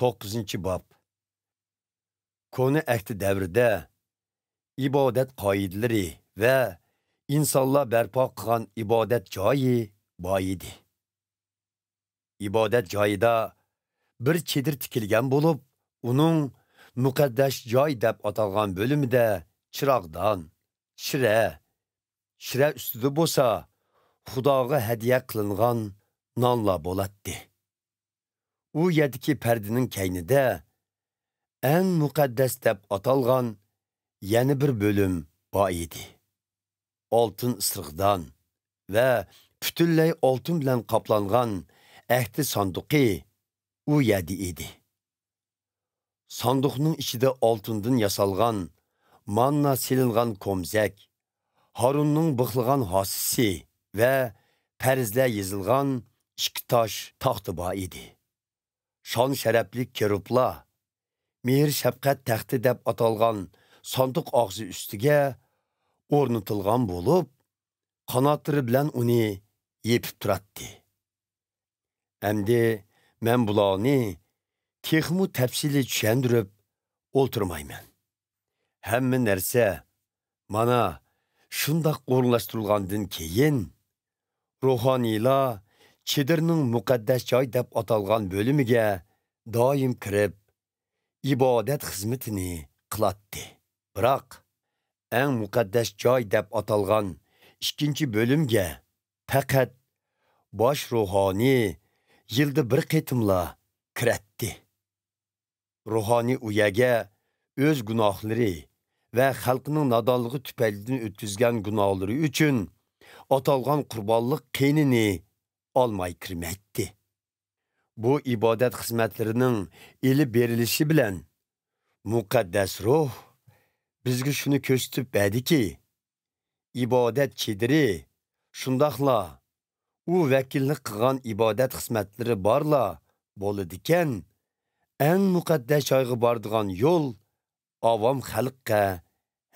9. bab. Konu ahdi davrida ibodat qoidalari va insonlar barpo qilgan ibodat joyi bor edi. Ibodat joyida bir chedir tikilgan bo'lib, uning muqaddas joy deb atalgan bo'limida chiroqdan shira ustida bo'lsa, Xudoga hadiya qilingan nonlar bo'ladi. U yerdagi perdining kaynida eng muqaddas deb atalgan yana bir bo'lim bor edi. Oltin isriqdan va butunlay oltin bilan qoplangan ahdi sanduqi u yerda edi. Sanduqning ichida oltindan yasalgan, manna silingan komzak, Harunning bıxılgan hasisi ve perizler yazılgan iki taş taxtı bor edi. Şan şərəflik kerublar, mehir şəfqət taxtı deb atalgan sanduq ağzı üstüge ornatılgan bolup, qanatları bilen onu yepip turatdı. Əmdi mən bularni texmu təfsili düşəndirib olturmayman. Həmmə nərsə mana şundaq orunlaştırılğandan keyin ruhaniylar chedirning muqaddas joy deb atalgan bölümüge doim kirib ibodat xizmatini qilatdi. Biroq eng muqaddas joy deb atalgan ikkinchi bölümge faqat bosh ruhoniy yilda bir qitimla kiratdi. Ruhoniy u yerga o'z gunohlari ve xalqning nadonligi tufaylidan o'tkazgan gunohlari uchun atalgan qurbonlik qenini olmay kirmaydi. Bu ibodat xizmatlarining elib berilishi bilan muqaddas ruh bizga shuni ko'rsatib berdiki, ibodat chediri shundaqla u vakillik qilgan ibodat xizmatlari borla bo'ladigan eng muqaddas joyga boradigan yo'l avam xalqqa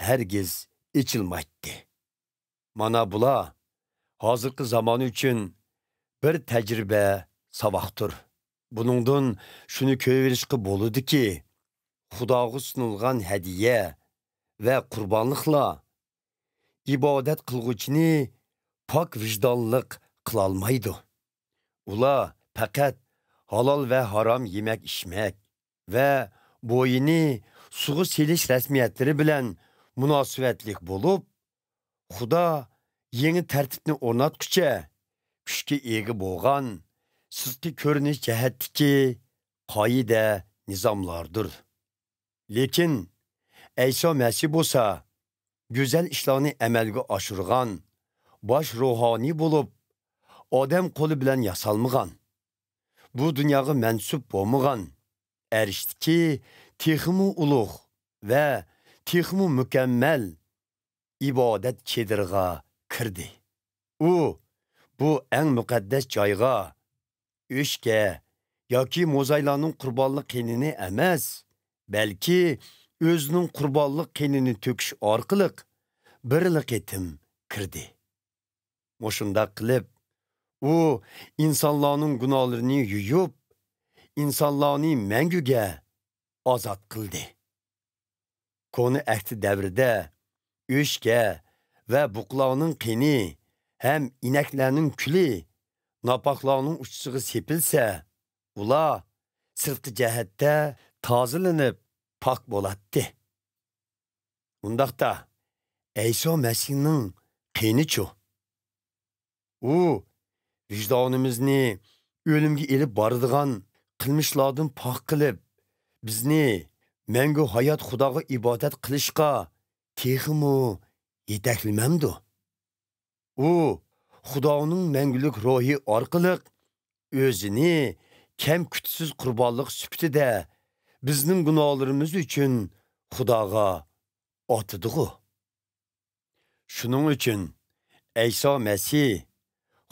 hergiz içilmaydi. Mana bular hozirgi zamon uchun bir tecrübe savaktır. Bunundan şunu ko'rishga bo'ladi-ki, Xudoga sunulgan hadiya ve qurbanlıqlar ibodat qilguvchini pok vijdonliq qilolmaydi. Ular faqat halol ve haram yemek içmek ve bo'yini suğu silish rasmiyatları bilan munosabatlik bo'lib, Xudo yeni tartibni o'rnatguncha kuchga ega bo'lgan sirtqi ko'rinish jihatdagi qoida nizomlardir. Lekin Ayso Masih bo'lsa, go'zal ishlarni amalga oshirgan, bosh ruhoniy bo'lib, odam qo'li bilan yasalmagan, bu dunyoga mansub bo'lmagan, erishdiki texmu ulug' ve texmu mükemmel ibodat chedirga kirdi. U bu en muqaddas joyga o'shga yoki mo'zaylarning qurbonlik qenini emas, balki o'zining qurbonlik qenini to'kish orqali birli qitim kirdi. Moshundaq qilib u insonlarning gunohlarini yuyib, insonlarni manguga azod qildi. Konu ahdi davrida o'shga ve buqlarning qeni hem ineklerinin kuli napaqlarning uçsuğu sepilse, ular sirtqi jihatda tozilanib pak bo'latdi. Undaqda Ayso Masihning qeni-chu. U vijdonimizni o'limga elib boradigan qilmishlardan pak qilib, bizni mangu hayot Xudoga ibodat qilishga texmu yetaklamamdi. U Xudoning mangulik ruhi orqali o'zini kam kutsiz qurbonlik sifatida bizning gunohlarimiz uchun Xudoga otdi-ku. Shuning uchun Ayso Masih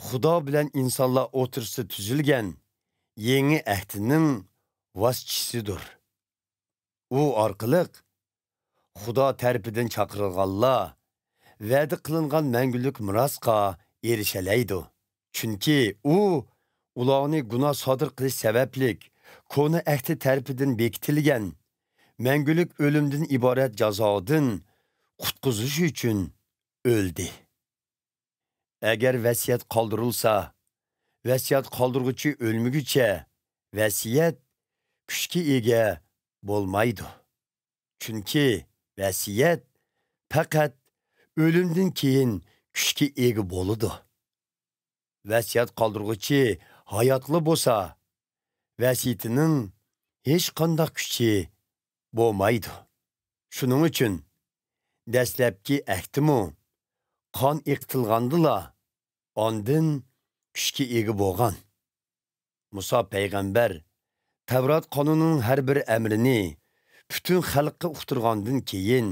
Xudo bilan insonlar o'tirsida tuzilgan yangi ahdining vositachisidir. U orqali Xudo tarafidan chaqirilganlar va'da qilingan mangulik mirosga erishalaydi. Chunki u ularni gunoh sodir qilish sabablik konu əhdi tərəfindən bekitilgan məngülük ölümdən ibarət cəzadan qutquzuş üçün öldü. Əgər vəsiyyət qaldırılsa, vəsiyyət qaldırğıcı ölmügüçə vəsiyyət күшке ega bolmaydı. Çünki vəsiyyət faqat ölümdən keyin күшке ega boludu. Vəsiyyət qaldırğıcı hayatlı bolsa, vəsiyyətinin heç qandaq күшü bolmaydı. Şunun üçün dəsləbki əhdimu qan iqtilğandıla ondan күшке ega bolğan. Musa peyğəmbər Tevrat qanunun hər bir əmrini bütün xalqqa uqtirğandan keyin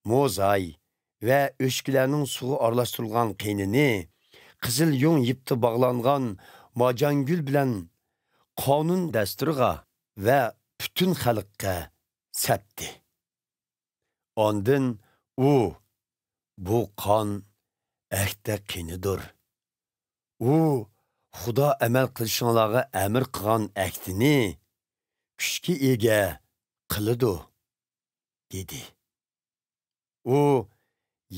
Mozay və öşkülərinin suğu arlaşdırılğan qeynini qızıl yung yipti bağlanğan macangül bilən qanun dəsturiga və bütün xalqqa səpdi. Ondan bu qan əhdə qenidir. Xudo əməl qilishinglarga əmr qilgan əhdini күшке ega qilidu, dedi.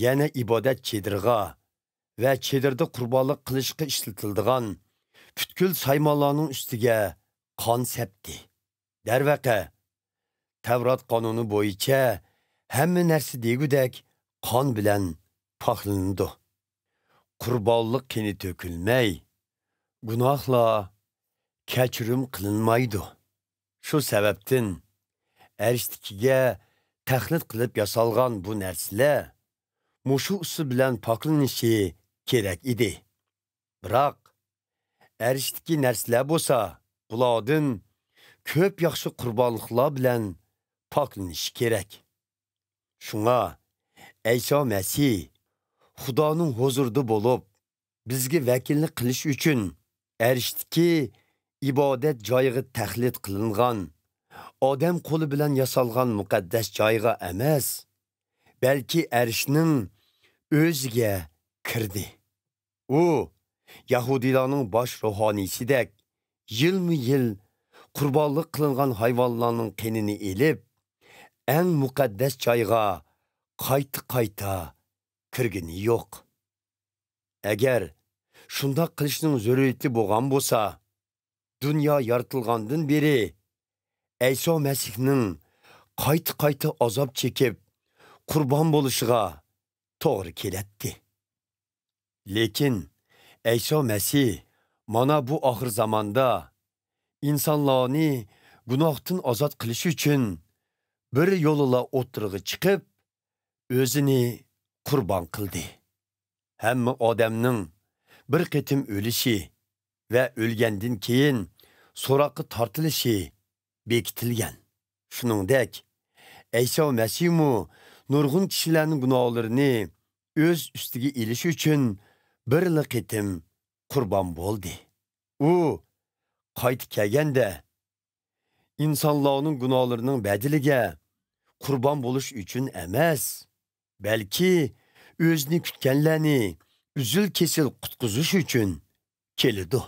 Yana ibodat chedirga və chedirda qurbonlik qilishga ishlatiladigan butkul saymonlarning ustiga qon sepdi. Darvaqa, Tavrat qonuni bo'yicha hamma narsa degudek qon bilan poklanadi. Qurbonlik qini to'kilmay, gunohlar kechirim qilinmaydi. Şu sebepten erishtikiga taxlit qilib yasalgan bu narsalar mushu usul bilan poklanishi kerak edi. Biroq erishtiki narsalar bo'lsa, bulardan ko'p yaxshi qurbonliklar bilan poklanishi kerak. Shunga Ayso Masih Xudoning huzurida bo'lib, bizga vakillik qilish uchun erishtiki ibodat joyiga taxlit qilingan, odam qo'li bilan yasalgan muqaddas joyga emas, balki arshning o'ziga kirdi. Yahudilarning bosh ruhoniysidek yilmi-yil qurbonlik qilingan hayvonlarning qinini elib, eng muqaddas joyga qayta kirgini yo'q. Agar shundoq qilishning zarurati bo'lgan bo'lsa, dünya yaratılgandan beri Ayso Masihning qayta azap çekip qurban bo'lishga to'g'ri kelatdi. Lekin Ayso Masih mana bu oxir zamonda insonlarni gunohdan ozod qilish uchun bir yo'lila o'tirg'i chiqib, o'zini qurban qildi. Hamma odamning bir qitim o'lishi ve ölgenden keyin so'roqqa tortilishi bekitilgan. Shuningdek, Ayso Masihmu nurg'un kishilarning gunohlarini o'z ustiga elish uchun bir qitim qurban bo'ldi. Qaytib kelganda insonlarning gunohlarining badiliga qurban bo'lish uchun emas, balki o'zini kutganlarni uzil kesil qutqizish uchun keldi.